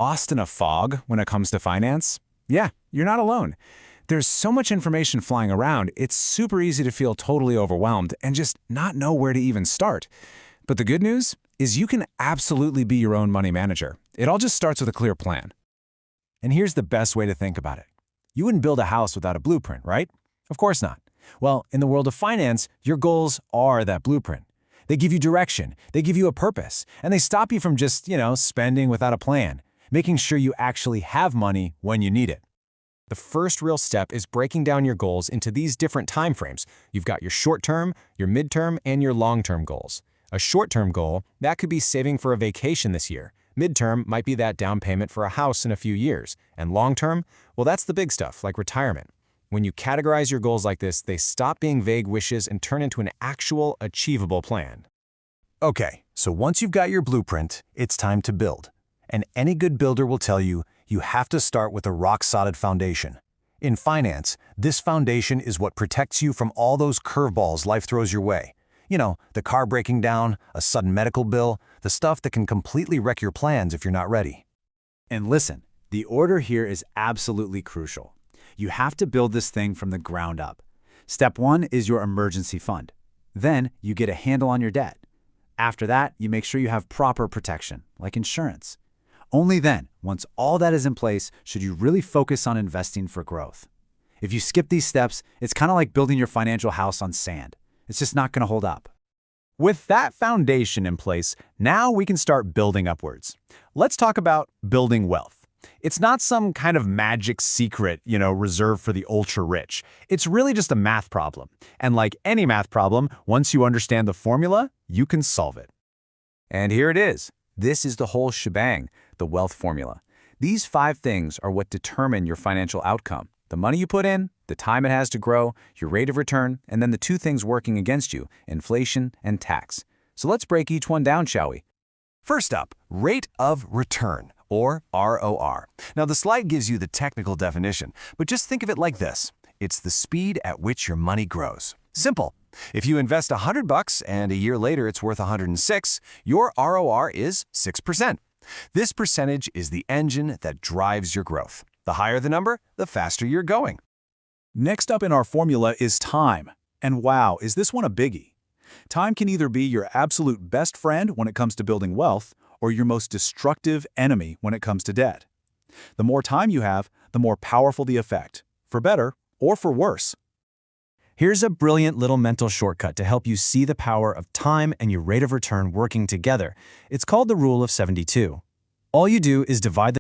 lost in a fog when it comes to finance? Yeah, you're not alone. There's so much information flying around, it's super easy to feel totally overwhelmed and just not know where to even start. But the good news is you can absolutely be your own money manager. It all just starts with a clear plan. And here's the best way to think about it. You wouldn't build a house without a blueprint, right? Of course not. Well, in the world of finance, your goals are that blueprint. They give you direction, they give you a purpose, and they stop you from just, spending without a plan, making sure you actually have money when you need it. The first real step is breaking down your goals into these different time frames. You've got your short-term, your mid-term, and your long-term goals. A short-term goal, that could be saving for a vacation this year. Mid-term might be that down payment for a house in a few years. And long-term, well, that's the big stuff, like retirement. When you categorize your goals like this, they stop being vague wishes and turn into an actual, achievable plan. Okay, so once you've got your blueprint, it's time to build. And any good builder will tell you, you have to start with a rock-solid foundation. In finance, this foundation is what protects you from all those curveballs life throws your way. The car breaking down, a sudden medical bill, the stuff that can completely wreck your plans if you're not ready. And listen, the order here is absolutely crucial. You have to build this thing from the ground up. Step 1 is your emergency fund. Then you get a handle on your debt. After that, you make sure you have proper protection, like insurance. Only then, once all that is in place, should you really focus on investing for growth. If you skip these steps, it's kind of like building your financial house on sand. It's just not going to hold up. With that foundation in place, now we can start building upwards. Let's talk about building wealth. It's not some kind of magic secret, reserved for the ultra-rich. It's really just a math problem. And like any math problem, once you understand the formula, you can solve it. And here it is. This is the whole shebang, the wealth formula. These 5 things are what determine your financial outcome. The money you put in, the time it has to grow, your rate of return, and then the 2 things working against you, inflation and tax. So let's break each one down, shall we? First up, rate of return, or ROR. Now, the slide gives you the technical definition, but just think of it like this. It's the speed at which your money grows. Simple. If you invest $100 and a year later it's worth 106, your ROR is 6%. This percentage is the engine that drives your growth. The higher the number, the faster you're going. Next up in our formula is time. And wow, is this one a biggie? Time can either be your absolute best friend when it comes to building wealth, or your most destructive enemy when it comes to debt. The more time you have, the more powerful the effect, for better or for worse. Here's a brilliant little mental shortcut to help you see the power of time and your rate of return working together. It's called the Rule of 72. All you do is divide the